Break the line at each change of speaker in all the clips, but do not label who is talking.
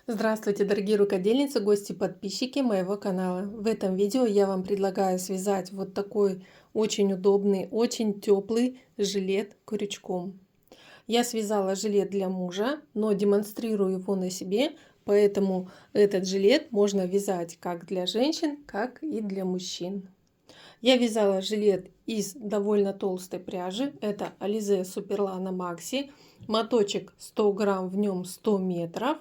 Здравствуйте, дорогие рукодельницы, гости, подписчики моего канала. В этом видео я вам предлагаю связать вот такой очень удобный, очень теплый жилет крючком. Я связала жилет для мужа, но демонстрирую его на себе, поэтому этот жилет можно вязать как для женщин, как и для мужчин. Я вязала жилет из довольно толстой пряжи. Это Alize Superlana Maxi. Моточек 100 грамм, в нем 100 метров.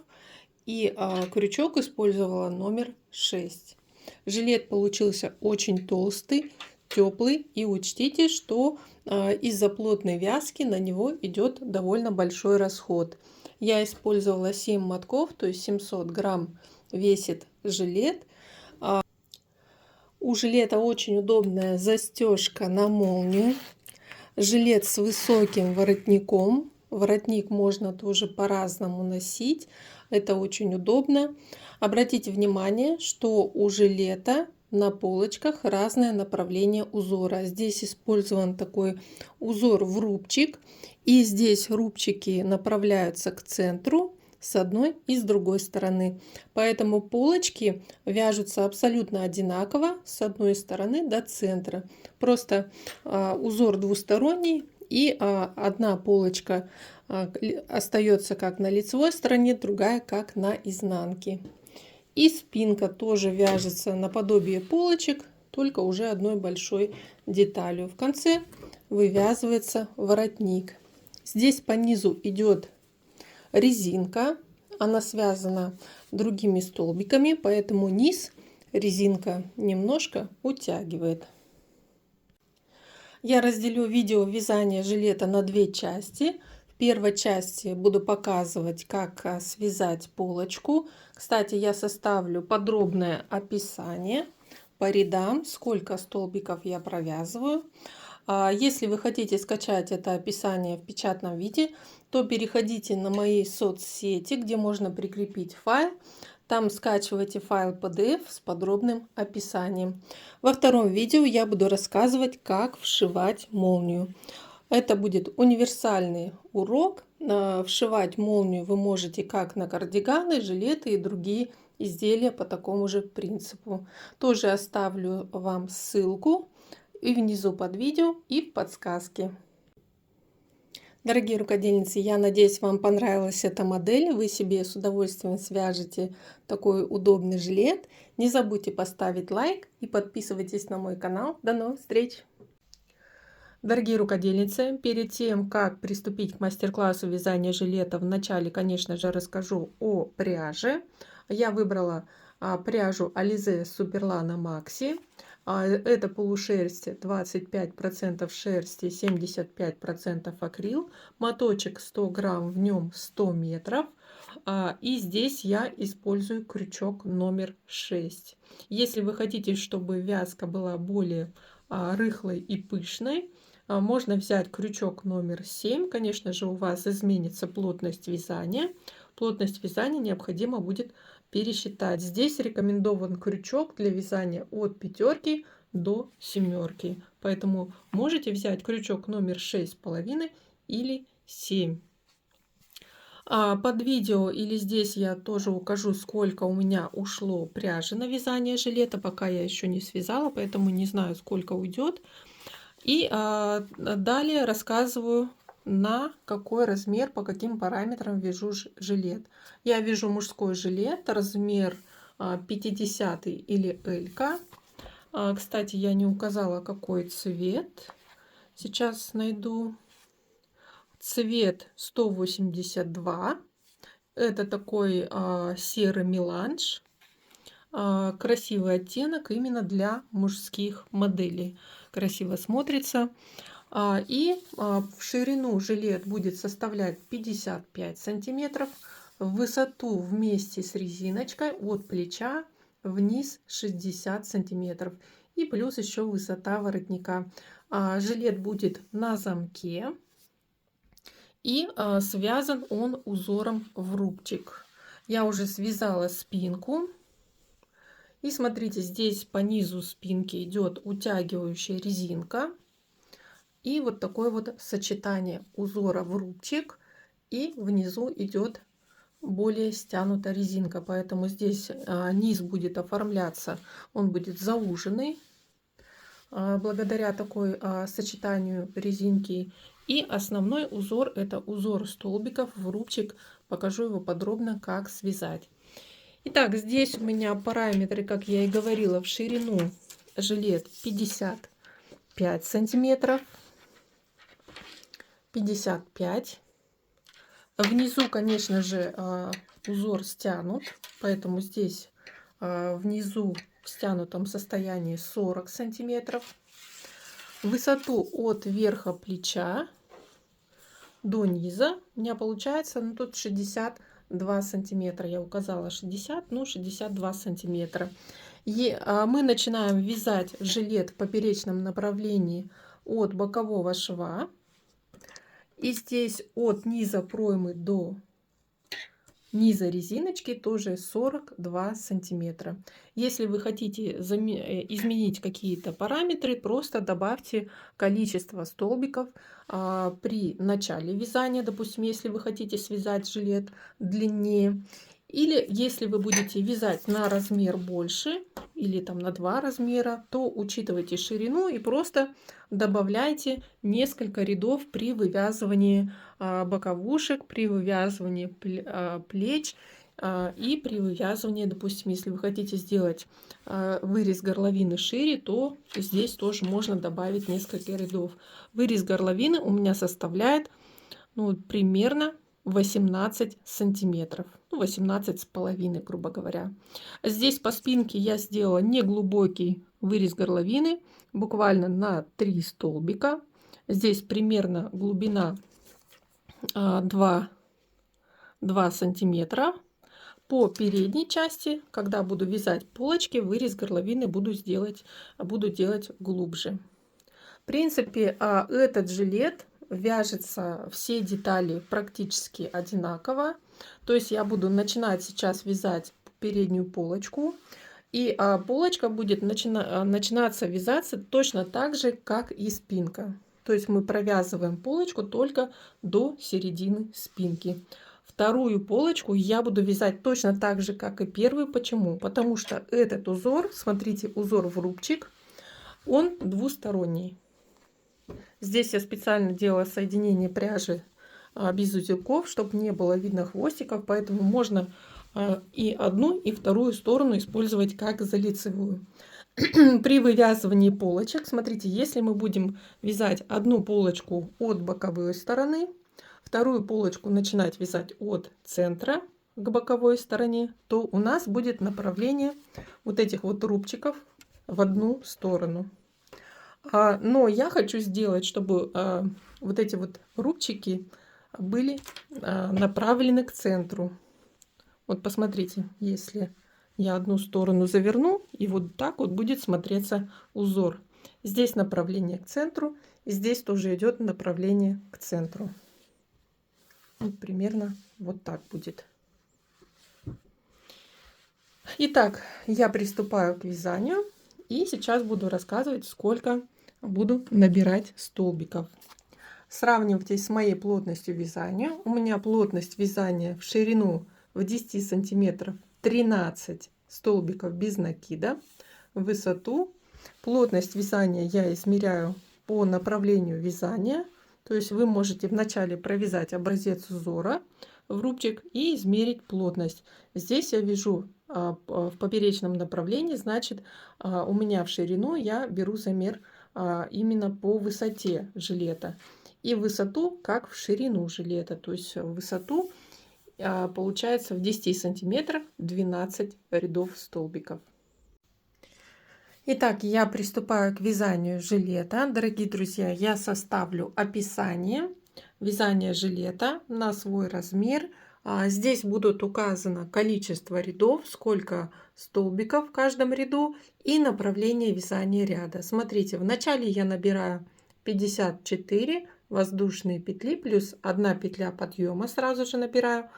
И крючок использовала номер 6. Жилет получился очень толстый, теплый. И учтите, что из-за плотной вязки на него идет довольно большой расход. Я использовала 7 мотков, то есть 700 грамм весит жилет. У жилета очень удобная застежка на молнию. Жилет с высоким воротником. Воротник можно тоже по-разному носить. Это очень удобно. Обратите внимание, что у жилета на полочках разное направление узора. Здесь использован такой узор в рубчик. И здесь рубчики направляются к центру с одной и с другой стороны. Поэтому полочки вяжутся абсолютно одинаково с одной стороны до центра. Просто узор двусторонний, и одна полочка остается как на лицевой стороне, другая как на изнанке. И спинка тоже вяжется наподобие полочек, только уже одной большой деталью. В конце вывязывается воротник. Здесь по низу идет резинка, она связана другими столбиками, поэтому низ резинка немножко утягивает. Я разделю видео вязания жилета на две части. В первой части буду показывать, как связать полочку. Кстати, я составлю подробное описание по рядам, сколько столбиков я провязываю. Если вы хотите скачать это описание в печатном виде, то переходите на мои соцсети, где можно прикрепить файл. Там скачивайте файл PDF с подробным описанием. Во втором видео я буду рассказывать, как вшивать молнию. Это будет универсальный урок. Вшивать молнию вы можете как на кардиганы, жилеты и другие изделия по такому же принципу. Тоже оставлю вам ссылку и внизу под видео, и в подсказке. Дорогие рукодельницы, я надеюсь, вам понравилась эта модель. Вы себе с удовольствием свяжете такой удобный жилет. Не забудьте поставить лайк и подписывайтесь на мой канал. До новых встреч! Дорогие рукодельницы, перед тем, как приступить к мастер-классу вязания жилета, вначале, конечно же, расскажу о пряже. Я выбрала пряжу Alize Superlana Maxi. Это полушерсть, 25% шерсти, 75% акрил. Моточек 100 грамм, в нем 100 метров. И здесь я использую крючок номер 6. Если вы хотите, чтобы вязка была более рыхлой и пышной, можно взять крючок номер 7. Конечно же, у вас изменится плотность вязания. Плотность вязания необходимо будет пересчитать. Здесь рекомендован крючок для вязания от 5 до 7. Поэтому можете взять крючок номер 6,5 или 7. Под видео или здесь я тоже укажу, сколько у меня ушло пряжи на вязание жилета. Пока я еще не связала, поэтому не знаю, сколько уйдет. И далее рассказываю, на какой размер, по каким параметрам вяжу жилет. Я вяжу мужской жилет, размер 50 или L. Кстати, я не указала, какой цвет. Сейчас найду. Цвет 182. Это такой серый меланж. Красивый оттенок именно для мужских моделей. Красиво смотрится. И в ширину жилет будет составлять 55 сантиметров. В высоту вместе с резиночкой от плеча вниз 60 сантиметров. И плюс еще высота воротника. Жилет будет на замке. И связан он узором в рубчик. Я уже связала спинку. И смотрите, здесь по низу спинки идет утягивающая резинка. И вот такое вот сочетание узора в рубчик. И внизу идет более стянута резинка, поэтому здесь низ будет оформляться, он будет зауженный благодаря такой сочетанию резинки. И основной узор — это узор столбиков в рубчик. Покажу его подробно, как связать. Итак, здесь у меня параметры, как я и говорила, в ширину жилет 55 сантиметров. 55. Внизу, конечно же, узор стянут, поэтому здесь внизу в стянутом состоянии 40 сантиметров. Высоту от верха плеча до низа у меня получается, ну, тут 62 сантиметра. Я указала 60, ну 62 сантиметра. И мы начинаем вязать жилет в поперечном направлении от бокового шва. И здесь от низа проймы до низа резиночки тоже 42 сантиметра. Если вы хотите изменить какие-то параметры, просто добавьте количество столбиков при начале вязания. Допустим, если вы хотите связать жилет длиннее, или если вы будете вязать на размер больше или там на 2 размера, то учитывайте ширину и просто добавляйте несколько рядов при вывязывании боковушек, при вывязывании плеч и при вывязывании, допустим, если вы хотите сделать вырез горловины шире, то здесь тоже можно добавить несколько рядов. Вырез горловины у меня составляет, ну, примерно 18 сантиметров, ну, 18,5, грубо говоря. Здесь по спинке я сделала неглубокий вырез горловины, буквально на 3 столбика. Здесь примерно глубина 2 сантиметра. По передней части, когда буду вязать полочки, вырез горловины буду делать глубже. В принципе, этот жилет вяжется, все детали практически одинаково. То есть я буду начинать сейчас вязать переднюю полочку, и полочка будет начинаться вязаться точно так же, как и спинка. То есть мы провязываем полочку только до середины спинки. Вторую полочку я буду вязать точно так же, как и первую. Почему? Потому что этот узор, смотрите, узор в рубчик, он двусторонний. Здесь я специально делала соединение пряжи без узелков, чтобы не было видно хвостиков, поэтому можно и одну, и вторую сторону использовать как за лицевую. При вывязывании полочек, смотрите, если мы будем вязать одну полочку от боковой стороны, вторую полочку начинать вязать от центра к боковой стороне, то у нас будет направление вот этих вот рубчиков в одну сторону. Но я хочу сделать, чтобы вот эти вот рубчики были направлены к центру. Вот посмотрите, если я одну сторону заверну, и вот так вот будет смотреться узор. Здесь направление к центру, и здесь тоже идет направление к центру. Вот примерно вот так будет. Итак, я приступаю к вязанию, и сейчас буду рассказывать, сколько буду набирать столбиков. Сравнивайте с моей плотностью вязания. У меня плотность вязания в ширину в 10 сантиметров 13 столбиков без накида. В высоту плотность вязания я измеряю по направлению вязания. То есть вы можете вначале провязать образец узора в рубчик и измерить плотность. Здесь я вяжу в поперечном направлении, значит, у меня в ширину я беру замер именно по высоте жилета. И высоту как в ширину жилета. То есть высоту получается в 10 сантиметрах 12 рядов столбиков. Итак, я приступаю к вязанию жилета. Дорогие друзья, я составлю описание вязания жилета на свой размер. Здесь будут указано количество рядов, сколько столбиков в каждом ряду и направление вязания ряда. Смотрите, вначале я набираю 54 воздушные петли плюс 1 петля подъема, сразу же набираю.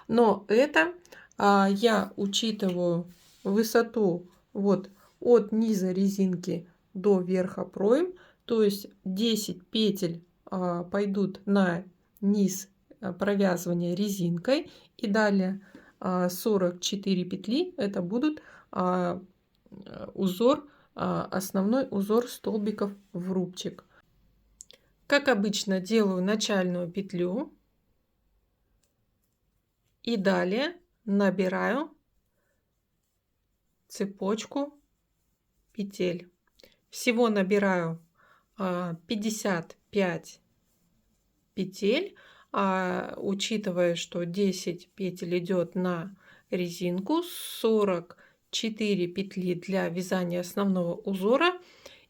Но это я учитываю высоту вот от низа резинки до верха пройм, то есть 10 петель пойдут на низ провязывания резинкой. И далее 44 петли это будут узор, основной узор столбиков в рубчик. Как обычно, делаю начальную петлю и далее набираю цепочку петель. Всего набираю 55 петель, учитывая, что 10 петель идет на резинку, 44 петли для вязания основного узора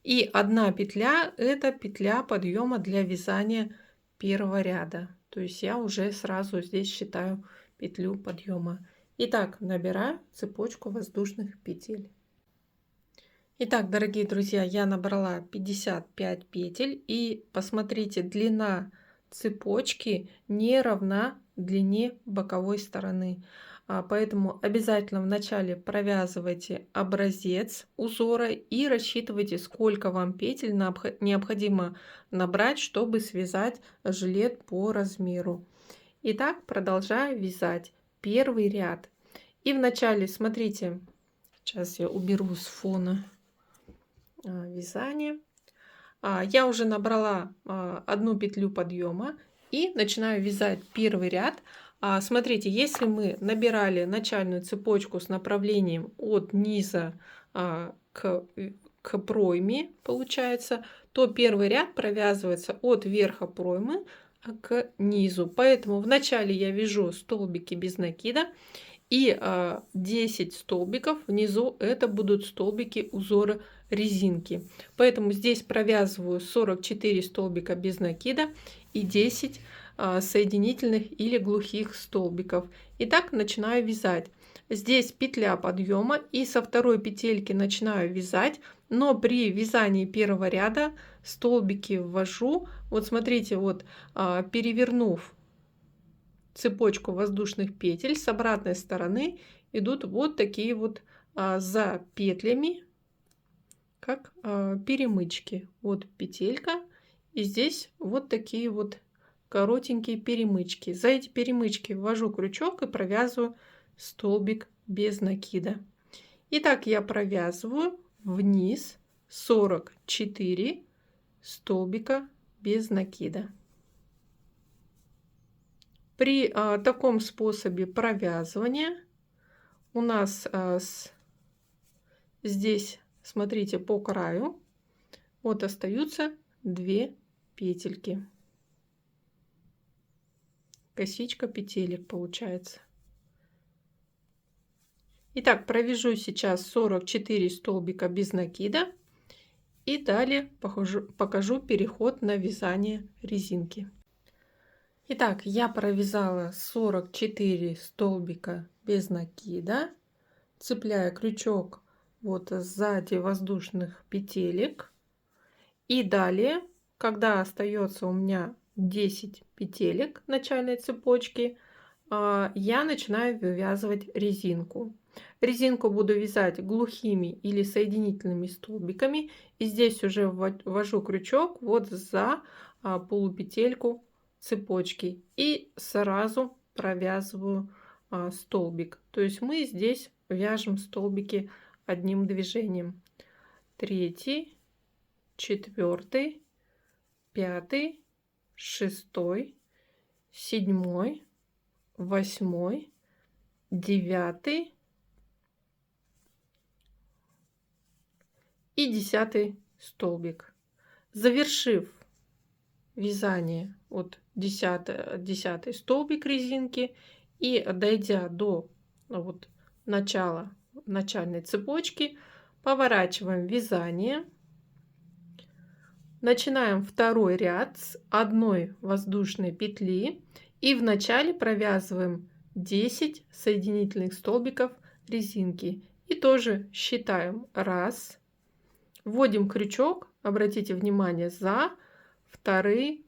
и 1 петля это петля подъема для вязания первого ряда. То есть я уже сразу здесь считаю петлю подъема. Итак, набираю цепочку воздушных петель. Итак, дорогие друзья, я набрала 55 петель, и посмотрите, длина цепочки не равна длине боковой стороны. Поэтому обязательно вначале провязывайте образец узора и рассчитывайте, сколько вам петель необходимо набрать, чтобы связать жилет по размеру. Итак, продолжаю вязать первый ряд. И вначале, смотрите, сейчас я уберу с фона вязание. Я уже набрала 1 петлю подъема и начинаю вязать первый ряд. Смотрите, если мы набирали начальную цепочку с направлением от низа к пройме, получается, то первый ряд провязывается от верха проймы к низу. Поэтому вначале я вяжу столбики без накида, и 10 столбиков внизу это будут столбики узора резинки. Поэтому здесь провязываю 44 столбика без накида и 10 соединительных или глухих столбиков. Итак, начинаю вязать. Здесь петля подъема, и со второй петельки начинаю вязать, но при вязании первого ряда столбики ввожу. Вот смотрите, вот перевернув цепочку воздушных петель, с обратной стороны идут вот такие вот за петлями, как перемычки. Вот петелька, и здесь вот такие вот коротенькие перемычки. За эти перемычки ввожу крючок и провязываю столбик без накида. Итак, я провязываю вниз 44 столбика без накида. При таком способе провязывания у нас здесь, смотрите, по краю вот остаются 2 петельки. Косичка петелек получается. Итак, провяжу сейчас 44 столбика без накида и далее покажу переход на вязание резинки. Итак, я провязала 44 столбика без накида, цепляя крючок вот сзади воздушных петелек. И далее, когда остается у меня 10 петелек начальной цепочки, я начинаю вывязывать резинку. Резинку буду вязать глухими или соединительными столбиками. И здесь уже ввожу крючок вот за полупетельку цепочки и сразу провязываю столбик. То есть мы здесь вяжем столбики одним движением. 3, 4, 5, 6, 7, 8, 9 и 10 столбик. Завершив вязание от 10 столбик резинки и дойдя до вот начальной цепочки, поворачиваем вязание, начинаем второй ряд с 1 воздушной петли и вначале провязываем 10 соединительных столбиков резинки и тоже считаем 1, вводим крючок, обратите внимание, за 2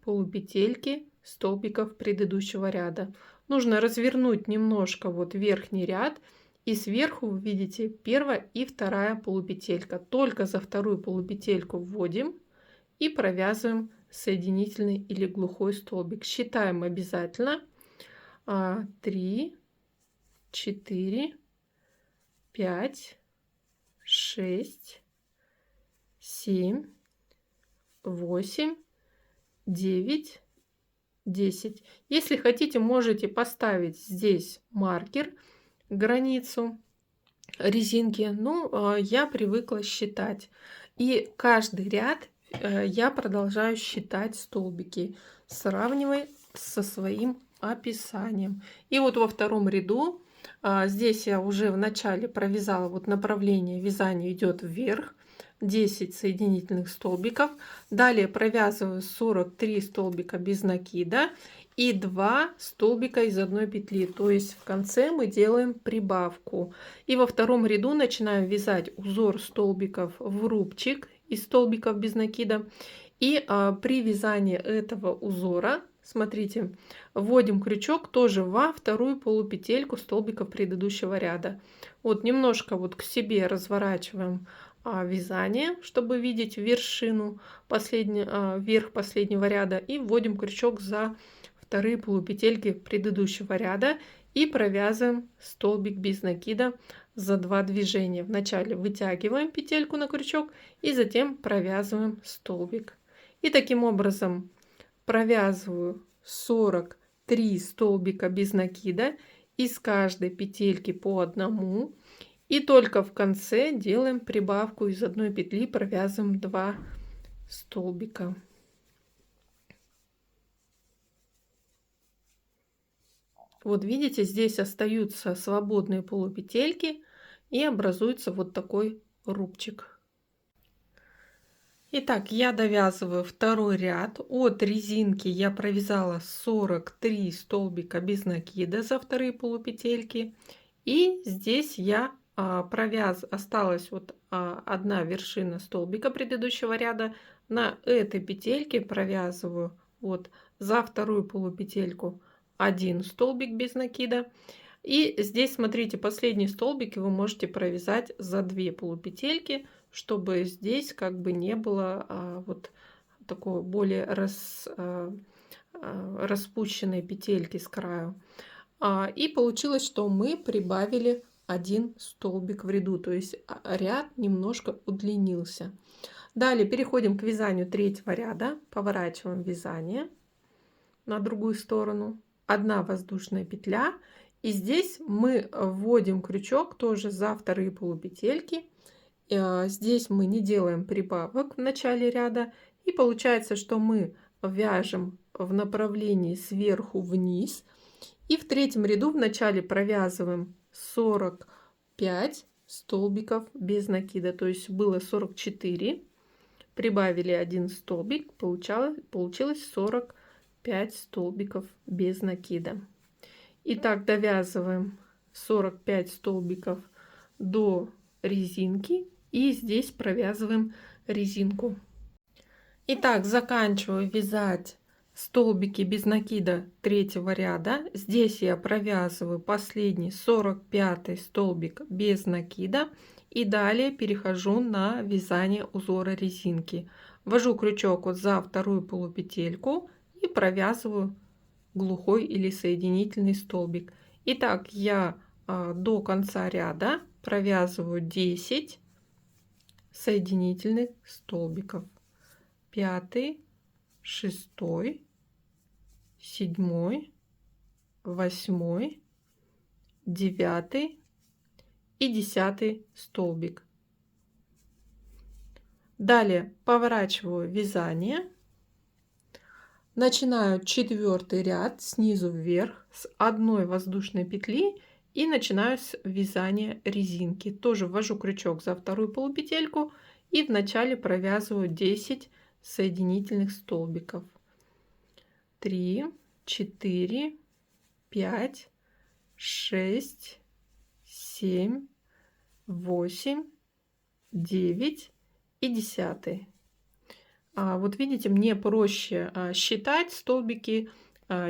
полупетельки столбиков предыдущего ряда. Нужно развернуть немножко вот верхний ряд, и сверху вы видите 1 и 2 полупетелька. Только за 2 полупетельку вводим и провязываем соединительный или глухой столбик. Считаем обязательно 3, 4, 5, 6, 7, 8, 9, 10. Если хотите, можете поставить здесь маркер, границу резинки. Ну, я привыкла считать. И каждый ряд я продолжаю считать столбики, сравнивая со своим описанием. И вот во втором ряду здесь я уже в начале провязала, вот направление вязания идет вверх, 10 соединительных столбиков. Далее провязываю 43 столбика без накида и 2 столбика из одной петли. То есть в конце мы делаем прибавку. И во втором ряду начинаем вязать узор столбиков в рубчик из столбиков без накида. И при вязании этого узора, смотрите, вводим крючок тоже во вторую полупетельку столбиков предыдущего ряда. Вот немножко вот к себе разворачиваем вязание, чтобы видеть вершину верх последнего ряда, и вводим крючок за вторые полупетельки предыдущего ряда и провязываем столбик без накида за 2 движения. Вначале вытягиваем петельку на крючок и затем провязываем столбик. И таким образом провязываю 43 столбика без накида, из каждой петельки по одному. И только в конце делаем прибавку из одной петли, провязываем 2 столбика. Вот видите, здесь остаются свободные полупетельки и образуется вот такой рубчик. Итак, я довязываю второй ряд. От резинки я провязала 43 столбика без накида за вторые полупетельки. И здесь я осталась вот одна вершина столбика предыдущего ряда. На этой петельке провязываю вот за вторую полупетельку 1 столбик без накида. И здесь, смотрите, последний столбик вы можете провязать за 2 полупетельки, чтобы здесь как бы не было вот такой более распущенной петельки с краю. И получилось, что мы прибавили 1 столбик в ряду, то есть ряд немножко удлинился. Далее переходим к вязанию третьего ряда, поворачиваем вязание на другую сторону, 1 воздушная петля, и здесь мы вводим крючок тоже за вторые полупетельки. Здесь мы не делаем прибавок в начале ряда, и получается, что мы вяжем в направлении сверху вниз. И в третьем ряду в начале провязываем 45 столбиков без накида, то есть было 44, прибавили 1 столбик, получилось 45 столбиков без накида. Итак, довязываем 45 столбиков до резинки и здесь провязываем резинку. Итак, заканчиваю вязать столбики без накида третьего ряда. Здесь я провязываю последний 45 столбик без накида и далее перехожу на вязание узора резинки. Ввожу крючок вот за вторую полупетельку и провязываю глухой или соединительный столбик. Итак, я до конца ряда провязываю 10 соединительных столбиков. 5, 6, 7, 8, 9 и 10 столбик. Далее поворачиваю вязание. Начинаю 4 ряд снизу вверх с 1 воздушной петли и начинаю с вязания резинки. Тоже ввожу крючок за вторую полупетельку и в начале провязываю 10 соединительных столбиков. 3, 4, 5, 6, 7, 8, 9 и 10. Вот видите, мне проще считать столбики,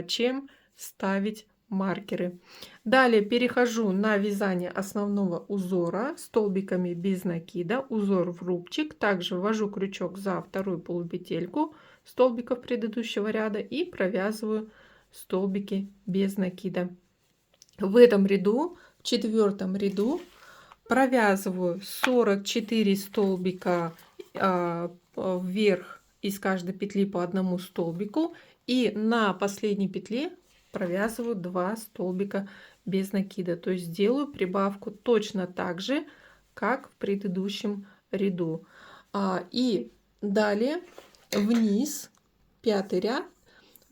чем ставить маркеры. Далее перехожу на вязание основного узора столбиками без накида, узор в рубчик. Также ввожу крючок за вторую полупетельку столбиков предыдущего ряда и провязываю столбики без накида. В этом ряду, в 4-м ряду, провязываю 44 столбика вверх из каждой петли по одному столбику, и на последней петле провязываю 2 столбика без накида. То есть делаю прибавку точно так же, как в предыдущем ряду. И далее вниз, 5-й ряд,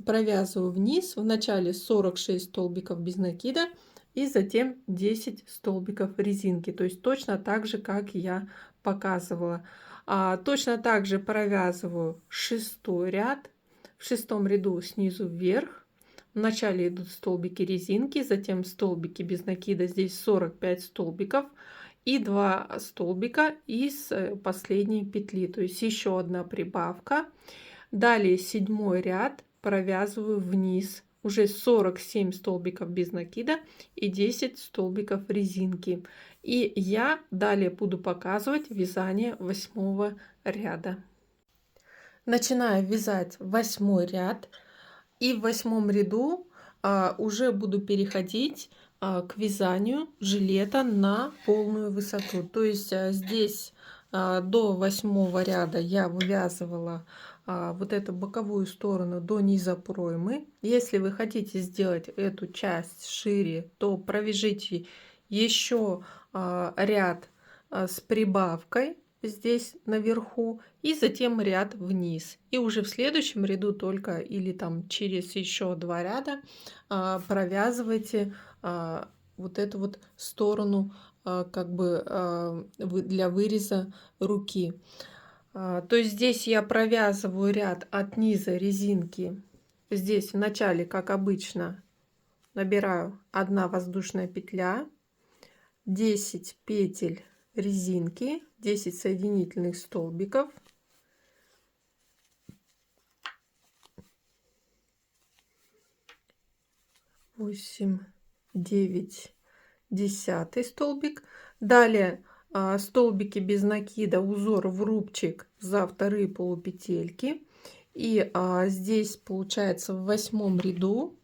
провязываю вниз в начале 46 столбиков без накида и затем 10 столбиков резинки, то есть точно так же, как я показывала. Точно так же провязываю 6-й ряд. В 6-м ряду снизу вверх. В начале идут столбики резинки, затем столбики без накида, здесь 45 столбиков и 2 столбика из последней петли, то есть еще одна прибавка. Далее 7-й ряд провязываю вниз уже 47 столбиков без накида и 10 столбиков резинки. И я далее буду показывать вязание 8-го ряда. Начинаю вязать 8-й ряд, и в 8-м ряду уже буду переходить к вязанию жилета на полную высоту. То есть здесь до 8-го ряда я вывязывала вот эту боковую сторону до низа проймы. Если вы хотите сделать эту часть шире, то провяжите еще ряд с прибавкой здесь наверху и затем ряд вниз, и уже в следующем ряду только или там через еще 2 ряда провязывайте вот эту вот сторону как бы для выреза руки. То есть здесь я провязываю ряд от низа резинки. Здесь в начале, как обычно, набираю 1 воздушная петля, 10 петель резинки, 10 соединительных столбиков, восемь, 9, 10 столбик. Далее столбики без накида, узор в рубчик за вторые полупетельки. И здесь получается в 8-м ряду,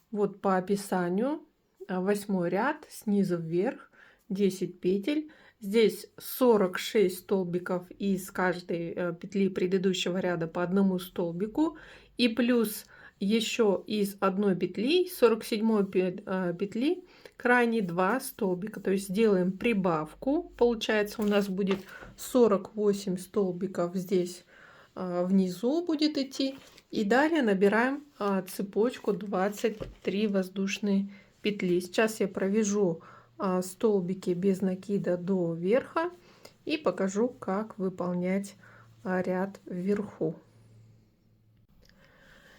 вот по описанию, 8-й ряд снизу вверх, 10 петель. Здесь 46 столбиков из каждой петли предыдущего ряда по одному столбику, и плюс еще из одной петли, 47 петли, крайней 2 столбика. То есть делаем прибавку. Получается, у нас будет 48 столбиков здесь внизу будет идти. И далее набираем цепочку 23 воздушные петли. Сейчас я провяжу столбики без накида до верха и покажу, как выполнять ряд вверху.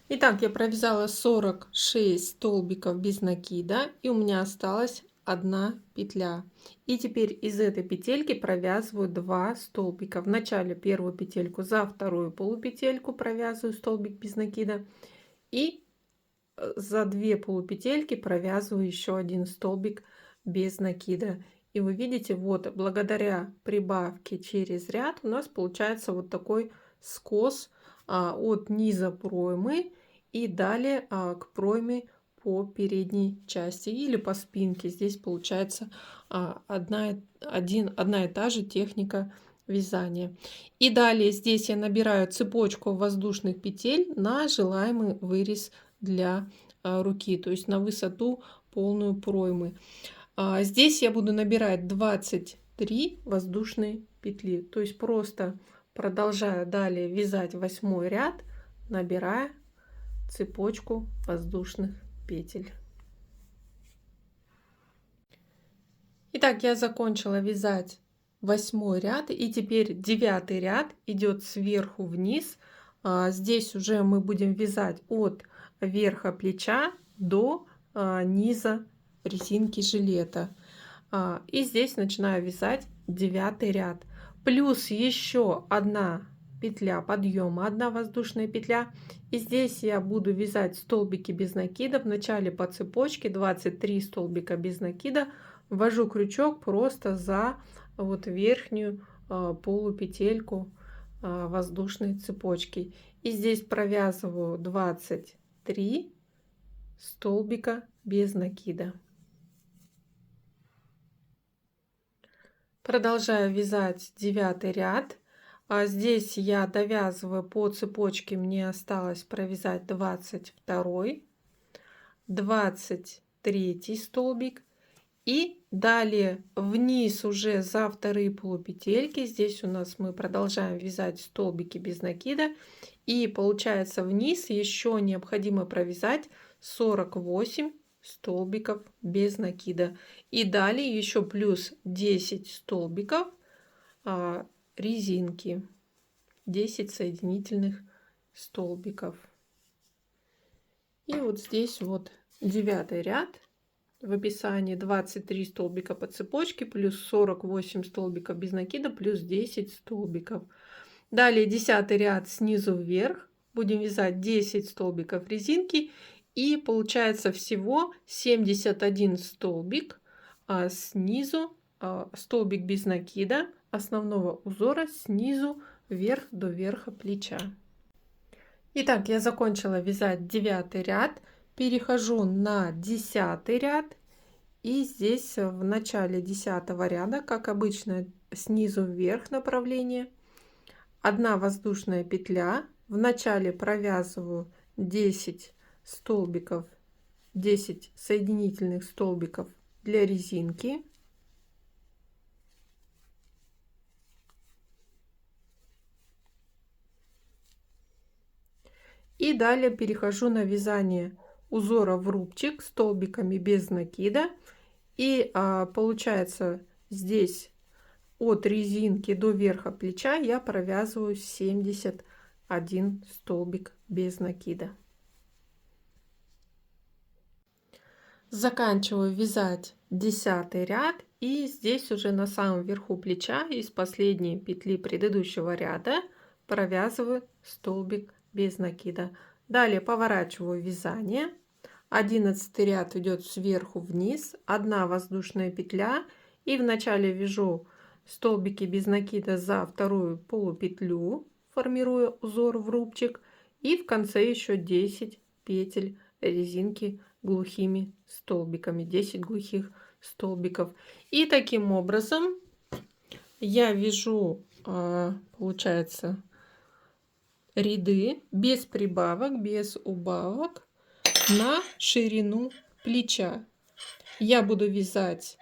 Итак, я провязала 46 столбиков без накида, и у меня осталась 1 петля. И теперь из этой петельки провязываю 2 столбика. В начале первую петельку за вторую полупетельку провязываю столбик без накида, и за 2 полупетельки провязываю еще 1 столбик без накида. И вы видите, вот благодаря прибавке через ряд у нас получается вот такой скос от низа проймы и далее к пройме по передней части или по спинке. Здесь получается одна и та же техника вязания. И далее здесь я набираю цепочку воздушных петель на желаемый вырез для руки, то есть на высоту полную проймы. Здесь я буду набирать 23 воздушные петли, то есть просто продолжаю далее вязать 8-й ряд, набирая цепочку воздушных петель. Итак, я закончила вязать 8-й ряд, и теперь 9-й ряд идет сверху вниз. Здесь уже мы будем вязать от верха плеча до низа резинки жилета. И здесь начинаю вязать 9-й ряд. Плюс еще 1 петля подъема, 1 воздушная петля. И здесь я буду вязать столбики без накида. В начале по цепочке 23 столбика без накида. Ввожу крючок просто за вот верхнюю полупетельку воздушной цепочки. И здесь провязываю 23 столбика без накида. Продолжаю вязать 9 ряд. Здесь я довязываю по цепочке, мне осталось провязать 22, 23 столбик. И далее вниз уже за вторые полупетельки. Здесь у нас мы продолжаем вязать столбики без накида. И получается вниз еще необходимо провязать 48 столбиков без накида. И далее еще плюс 10 столбиков резинки. 10 соединительных столбиков. И вот здесь вот 9 ряд. В описании 23 столбика по цепочке, плюс 48 столбиков без накида, плюс 10 столбиков. Далее 10 ряд снизу вверх. Будем вязать 10 столбиков резинки. И получается всего 71 столбик. Снизу столбик без накида основного узора снизу вверх до верха плеча. Итак, я закончила вязать 9 ряд. Перехожу на 10 ряд. И здесь в начале 10 ряда, как обычно, снизу вверх направление. 1 воздушная петля. В начале провязываю 10 столбиков, 10 соединительных столбиков для резинки. И далее перехожу на вязание узора в рубчик столбиками без накида. И получается здесь от резинки до верха плеча я провязываю 71 столбик без накида. Заканчиваю вязать 10 ряд. И здесь уже на самом верху плеча из последней петли предыдущего ряда провязываю столбик без накида. Далее поворачиваю вязание. 11 ряд идет сверху вниз, 1 воздушная петля, и в начале вяжу столбики без накида за вторую полупетлю, формируя узор в рубчик, и в конце еще 10 петель резинки глухими столбиками, 10 глухих столбиков. И таким образом я вяжу, получается, ряды без прибавок, без убавок на ширину плеча. Я буду вязать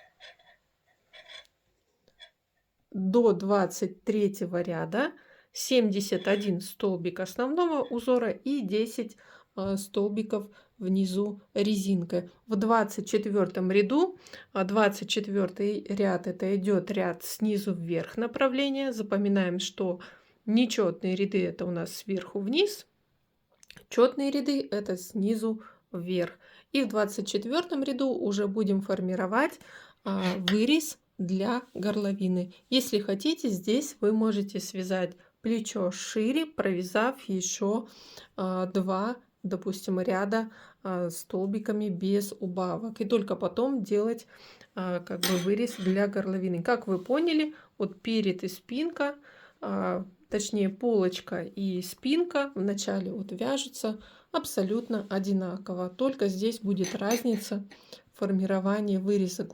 до 23 ряда 71 столбик основного узора и 10 столбиков внизу резинкой. В 24 ряду, 24 ряд, это идет ряд снизу вверх направление. Запоминаем, что нечетные ряды это у нас сверху вниз, четные ряды это снизу вверх. И в 24 ряду уже будем формировать вырез для горловины. Если хотите, здесь вы можете связать плечо шире, провязав еще 2, допустим, ряда столбиками без убавок. И только потом делать как бы вырез для горловины. Как вы поняли, вот перед и спинка, точнее полочка и спинка в начале вот вяжутся абсолютно одинаково. Только здесь будет разница формирования выреза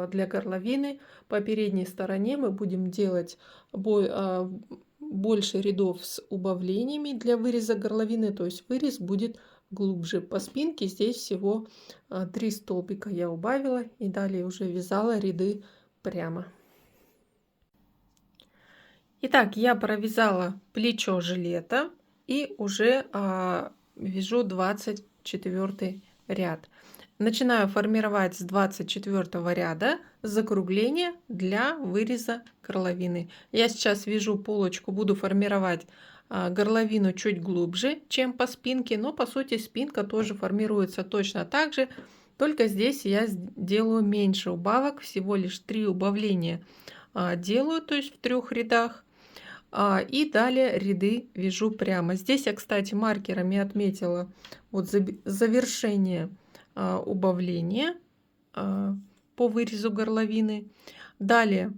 для горловины. По передней стороне мы будем делать больше рядов с убавлениями для выреза горловины, то есть вырез будет глубже. По спинке здесь всего 3 столбика я убавила и далее уже вязала ряды прямо. Итак, я провязала плечо жилета и уже вяжу 24 ряд. Начинаю формировать с 24 ряда закругление для выреза горловины. Я сейчас вяжу полочку, буду формировать горловину чуть глубже, чем по спинке, но по сути спинка тоже формируется точно так же, только здесь я делаю меньше убавок, всего лишь 3 убавления делаю, то есть в 3 рядах. И далее ряды вяжу прямо. Здесь я, кстати, маркерами отметила вот завершение убавления по вырезу горловины. Далее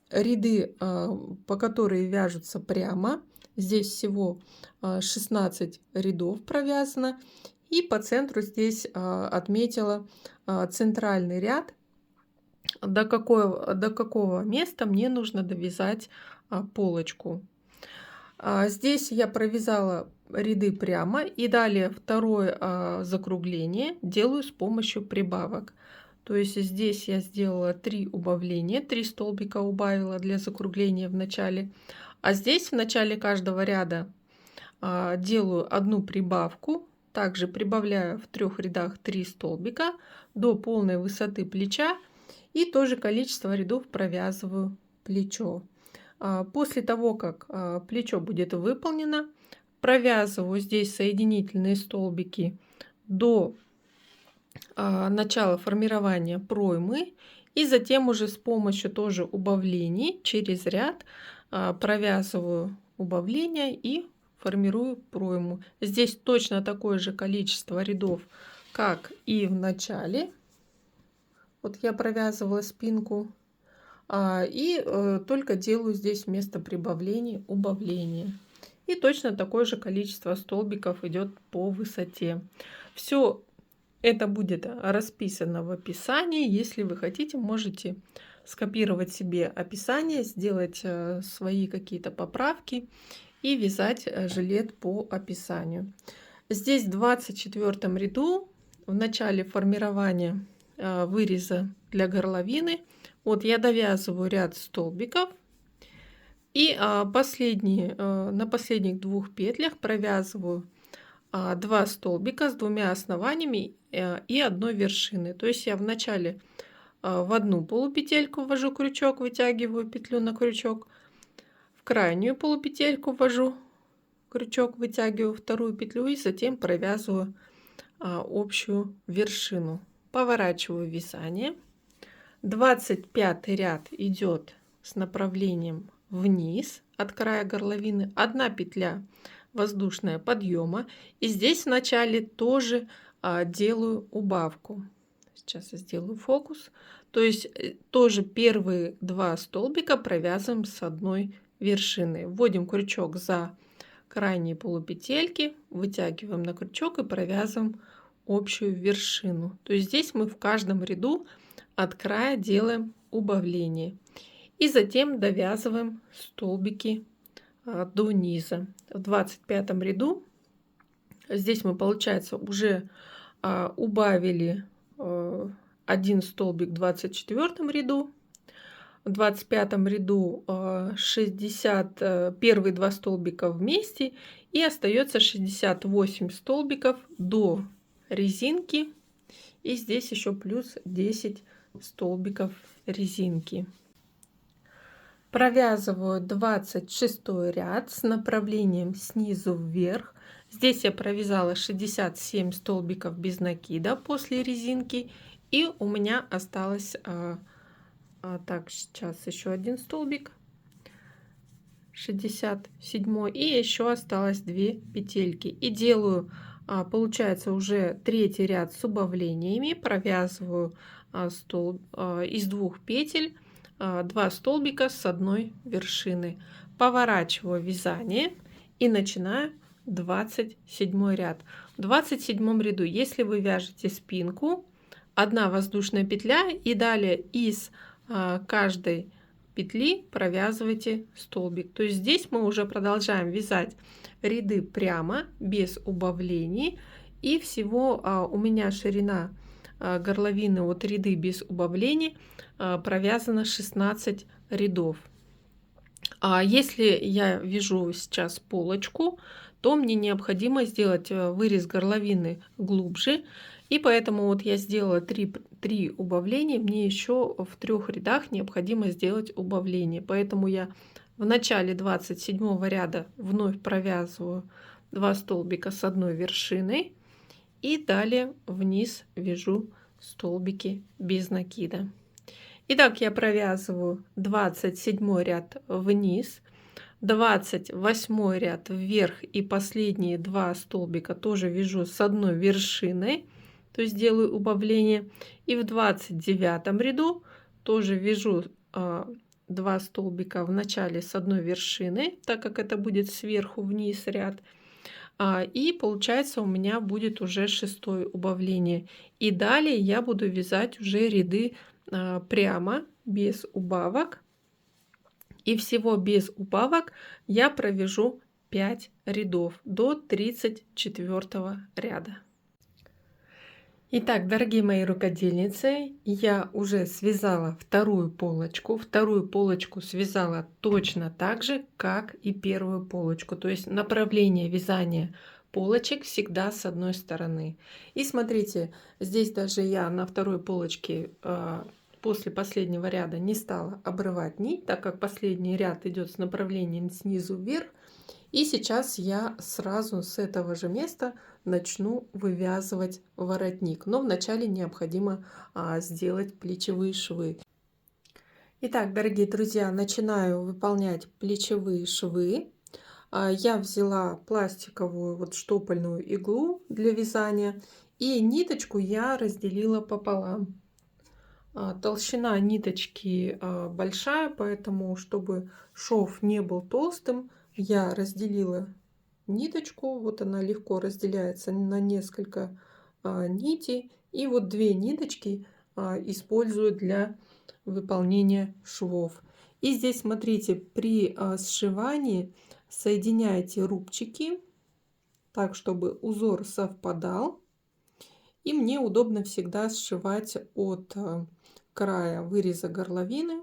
ряды, по которые вяжутся прямо. Здесь всего 16 рядов провязано. И по центру здесь отметила центральный ряд, до какого места мне нужно довязать полочку. Здесь я провязала ряды прямо, и далее второе закругление делаю с помощью прибавок. То есть здесь я сделала 3 убавления, 3 столбика убавила для закругления в начале, а здесь в начале каждого ряда делаю одну прибавку, также прибавляю в 3 рядах 3 столбика до полной высоты плеча и тоже количество рядов провязываю плечо. После того, как плечо будет выполнено, провязываю здесь соединительные столбики до начала формирования проймы, и затем уже с помощью тоже убавлений через ряд провязываю убавления и формирую пройму. Здесь точно такое же количество рядов, как и в начале. Вот я провязывала спинку. И только делаю здесь вместо прибавлений убавление. И точно такое же количество столбиков идет по высоте. Все это будет расписано в описании. Если вы хотите, можете скопировать себе описание, сделать свои какие-то поправки и вязать жилет по описанию. Здесь в 24 ряду в начале формирования выреза для горловины вот я довязываю ряд столбиков и на последних 2 петлях провязываю 2 столбика с 2 основаниями и 1 вершиной. То есть я вначале в одну полупетельку ввожу крючок, вытягиваю петлю на крючок, в крайнюю полупетельку ввожу крючок, вытягиваю вторую петлю и затем провязываю общую вершину. Поворачиваю вязание. 25 ряд идет с направлением вниз от края горловины, 1 петля воздушная подъема, и здесь вначале тоже делаю убавку. Сейчас я сделаю фокус. То есть тоже первые 2 столбика провязываем с 1 вершины. Вводим крючок за крайние полупетельки, вытягиваем на крючок и провязываем общую вершину. То есть здесь мы в каждом ряду от края делаем убавление и затем довязываем столбики до низа. В 25 ряду здесь мы, получается, уже убавили 1 столбик в 24 ряду, в 25 ряду 60 первые 2 столбика вместе, и остается 68 столбиков до резинки, и здесь еще плюс 10 столбиков резинки. Провязываю 26 ряд с направлением снизу вверх. Здесь я провязала 67 столбиков без накида после резинки, и у меня осталось так, сейчас еще 1 столбик, 67, и еще осталось 2 петельки, и делаю получается уже 3-й ряд с убавлениями, провязываю из 2 петель 2 столбика с 1 вершины, поворачиваю вязание и начинаю 27 ряд. В 27 ряду, если вы вяжете спинку, 1 воздушная петля, и далее из каждой петли провязывайте столбик. То есть здесь мы уже продолжаем вязать ряды прямо без убавлений, и всего у меня ширина горловины от ряды без убавлений провязано 16 рядов. А если я вяжу сейчас полочку, то мне необходимо сделать вырез горловины глубже, и поэтому вот я сделала 3 убавления, мне еще в 3 рядах необходимо сделать убавление, поэтому я в начале 27 ряда вновь провязываю 2 столбика с 1 вершиной и далее вниз вяжу столбики без накида. Итак, я провязываю 27 ряд вниз, 28 ряд вверх, и последние 2 столбика тоже вяжу с 1 вершиной, то есть делаю убавление, и в 29 ряду тоже вяжу 2 столбика в начале с 1 вершиной, так как это будет сверху вниз ряд, И получается у меня будет уже 6-е убавление. И далее я буду вязать уже ряды прямо, без убавок. И всего без убавок я провяжу 5 рядов до 34 ряда. Итак, дорогие мои рукодельницы, я уже связала вторую полочку. Вторую полочку связала точно так же, как и первую полочку. То есть направление вязания полочек всегда с одной стороны. И смотрите, здесь даже я на второй полочке после последнего ряда не стала обрывать нить, так как последний ряд идет с направлением снизу вверх. И сейчас я сразу с этого же места начну вывязывать воротник. Но вначале необходимо сделать плечевые швы. Итак, дорогие друзья, начинаю выполнять плечевые швы. Я взяла пластиковую вот штопольную иглу для вязания. И ниточку я разделила пополам. Толщина ниточки большая, поэтому, чтобы шов не был толстым, я разделила ниточку. Вот она легко разделяется на несколько нитей. И вот 2 ниточки использую для выполнения швов. И здесь, смотрите, при сшивании соединяйте рубчики так, чтобы узор совпадал. И мне удобно всегда сшивать от края выреза горловины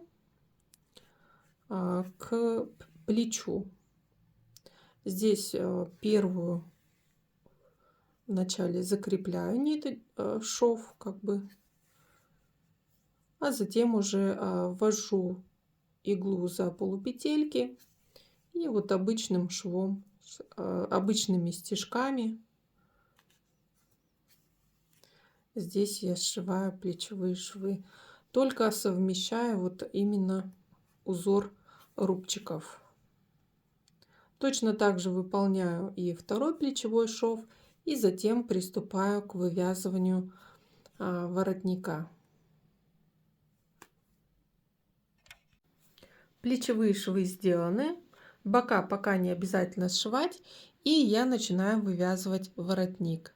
к плечу. Здесь первую вначале закрепляю шов, как бы, а затем уже ввожу иглу за полупетельки и вот обычным швом, обычными стежками. Здесь я сшиваю плечевые швы, только совмещаю вот именно узор рубчиков. Точно так же выполняю и второй плечевой шов, и затем приступаю к вывязыванию воротника. Плечевые швы сделаны, бока пока не обязательно сшивать, и я начинаю вывязывать воротник.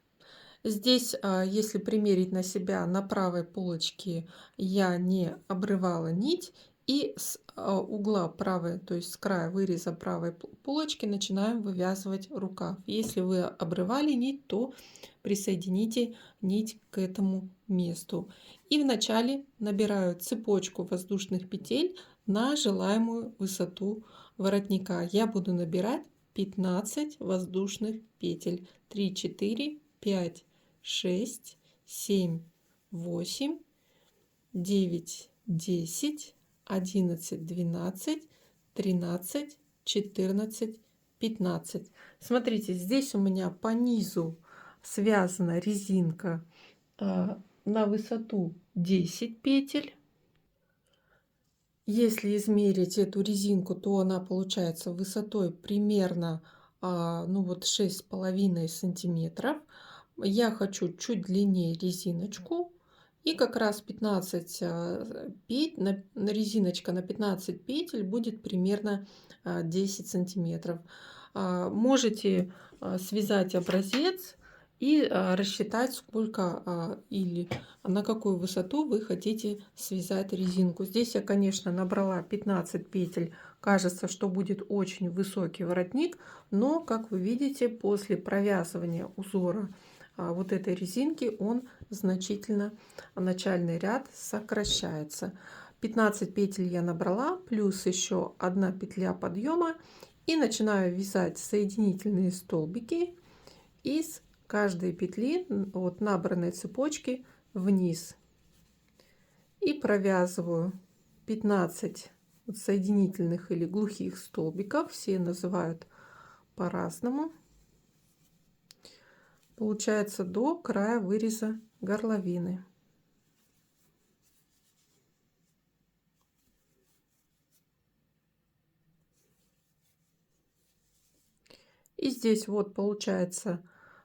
Здесь, если примерить на себя, на правой полочке я не обрывала нить, и с угла правой, то есть с края выреза правой полочки, начинаем вывязывать рукав. Если вы обрывали нить, то присоедините нить к этому месту. И вначале набираю цепочку воздушных петель на желаемую высоту воротника. Я буду набирать 15 воздушных петель. 3, 4, 5, 6, 7, 8, 9, 10, 11, 12, 13, 14, 15. Смотрите, здесь у меня по низу связана резинка на высоту 10 петель. Если измерить эту резинку, то она получается высотой примерно ну вот 6,5 сантиметров. Я хочу чуть длиннее резиночку. И как раз 15 петель, резиночка на 15 петель будет примерно 10 сантиметров. Можете связать образец и рассчитать, сколько или на какую высоту вы хотите связать резинку. Здесь я, конечно, набрала 15 петель. Кажется, что будет очень высокий воротник, но, как вы видите, после провязывания узора вот этой резинки он значительно, начальный ряд сокращается. 15 петель я набрала, плюс еще 1 петля подъема, и начинаю вязать соединительные столбики из каждой петли от набранной цепочки вниз. И провязываю 15 соединительных или глухих столбиков, все называют по-разному. Получается до края выреза горловины. И здесь вот получается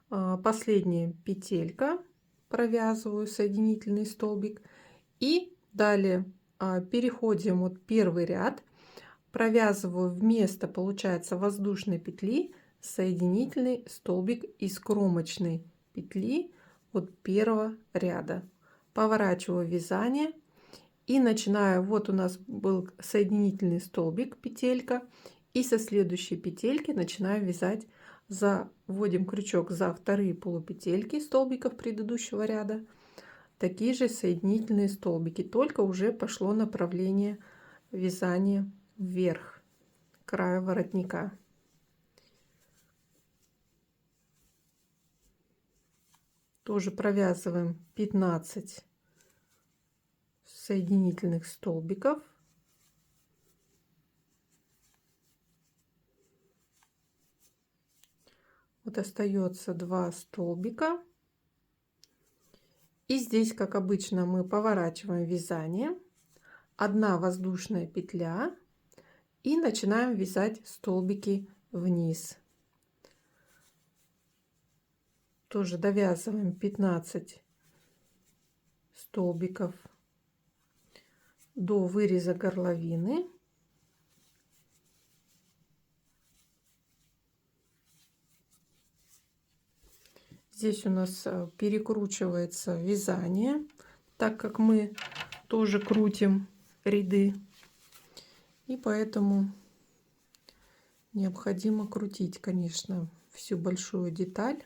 последняя петелька, провязываю соединительный столбик, и далее переходим вот первый ряд, провязываю вместо, получается, воздушной петли соединительный столбик из кромочной петли от первого ряда. Поворачиваю вязание и начинаю. Вот у нас был соединительный столбик, петелька, и со следующей петельки начинаю вязать. Заводим крючок за вторые полупетельки столбиков предыдущего ряда. Такие же соединительные столбики, только уже пошло направление вязания вверх к краю воротника. Тоже провязываем 15 соединительных столбиков. Вот остается 2 столбика. И здесь, как обычно, мы поворачиваем вязание. 1 воздушная петля. И начинаем вязать столбики вниз. Тоже довязываем 15 столбиков до выреза горловины. Здесь у нас перекручивается вязание, так как мы тоже крутим ряды, и поэтому необходимо крутить, конечно, всю большую деталь.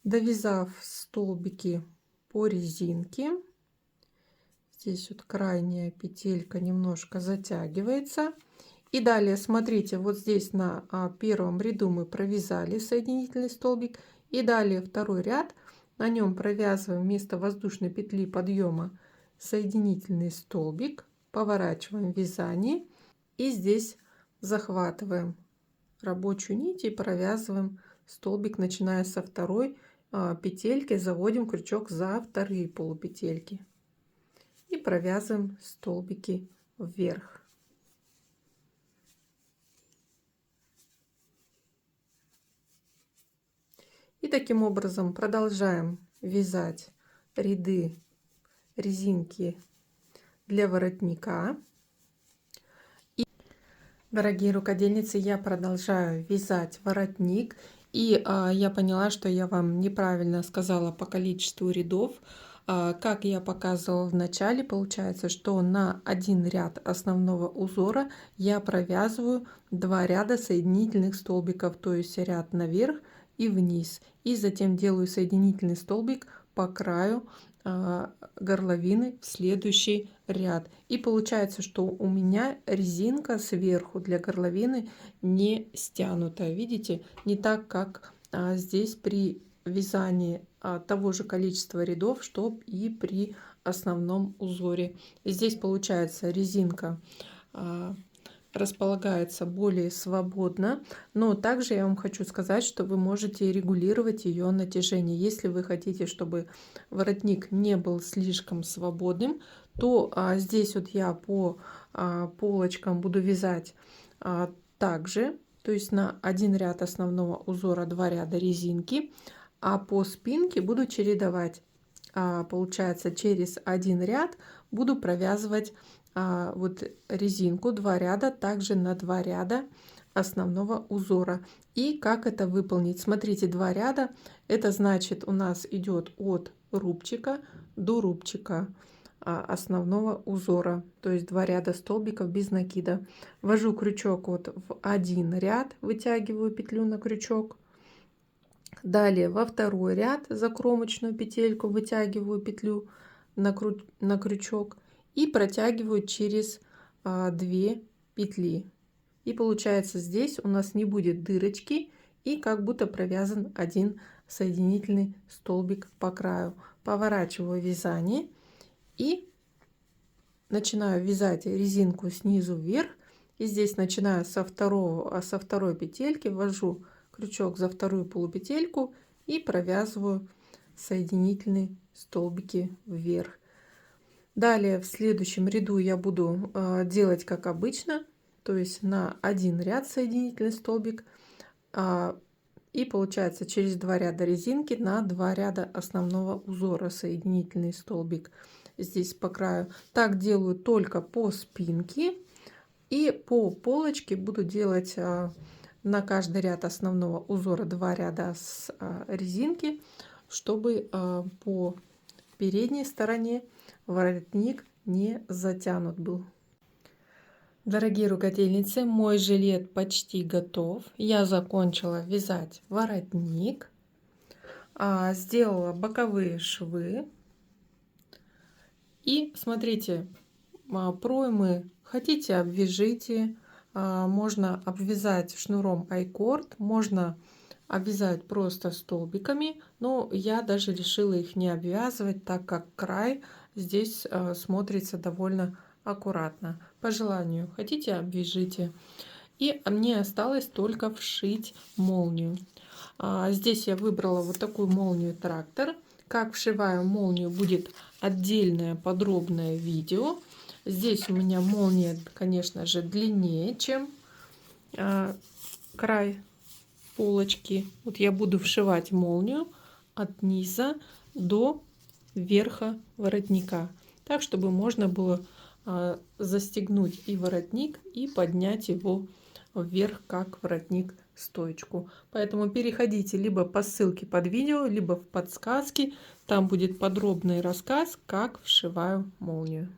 Довязав столбики по резинке, здесь вот крайняя петелька немножко затягивается. И далее, смотрите, вот здесь на первом ряду мы провязали соединительный столбик. И далее второй ряд, на нем провязываем вместо воздушной петли подъема соединительный столбик, поворачиваем вязание и здесь захватываем рабочую нить и провязываем столбик, начиная со второй петельки, заводим крючок за вторые полупетельки и провязываем столбики вверх. И таким образом продолжаем вязать ряды резинки для воротника. И, дорогие рукодельницы, я продолжаю вязать воротник. И я поняла, что я вам неправильно сказала по количеству рядов. Как я показывала в начале, получается, что на один ряд основного узора я провязываю 2 ряда соединительных столбиков, то есть ряд наверх и вниз. И затем делаю соединительный столбик по краю горловины в следующий ряд. И получается, что у меня резинка сверху для горловины не стянута. Видите, не так, как здесь при вязании того же количества рядов, что и при основном узоре. Здесь получается резинка располагается более свободно, но также я вам хочу сказать, что вы можете регулировать ее натяжение. Если вы хотите, чтобы воротник не был слишком свободным, то здесь вот я по полочкам буду вязать также, то есть на один ряд основного узора 2 ряда резинки, а по спинке буду чередовать. Получается, через один ряд буду провязывать вот резинку 2 ряда, также на 2 ряда основного узора. И как это выполнить? Смотрите, 2 ряда, это значит у нас идет от рубчика до рубчика основного узора, то есть 2 ряда столбиков без накида. Ввожу крючок вот в один ряд, вытягиваю петлю на крючок. Далее во второй ряд за кромочную петельку вытягиваю петлю на крючок и протягиваю через 2 петли. И получается, здесь у нас не будет дырочки и как будто провязан один соединительный столбик по краю. Поворачиваю вязание и начинаю вязать резинку снизу вверх. И здесь начинаю со второй петельки, ввожу крючок за вторую полупетельку и провязываю соединительные столбики вверх. Далее в следующем ряду я буду делать как обычно, то есть на один ряд соединительный столбик, и получается через 2 ряда резинки на 2 ряда основного узора соединительный столбик здесь по краю. Так делаю только по спинке, и по полочке буду делать на каждый ряд основного узора 2 ряда с резинки, чтобы по передней стороне воротник не затянут был. Дорогие рукодельницы, мой жилет почти готов. Я закончила вязать воротник, сделала боковые швы. И смотрите, проймы хотите обвяжите, можно обвязать шнуром айкорд, можно обвязать просто столбиками, но я даже решила их не обвязывать, так как край здесь смотрится довольно аккуратно. По желанию хотите обвяжите. И мне осталось только вшить молнию. Здесь я выбрала вот такую молнию трактор. Как вшиваю молнию, будет отдельное подробное видео. Здесь у меня молния, конечно же, длиннее, чем край полочки. Вот я буду вшивать молнию от низа до верха воротника, так чтобы можно было застегнуть и воротник, и поднять его вверх, как воротник, стоечку. Поэтому переходите либо по ссылке под видео, либо в подсказки. Там будет подробный рассказ, как вшиваю молнию.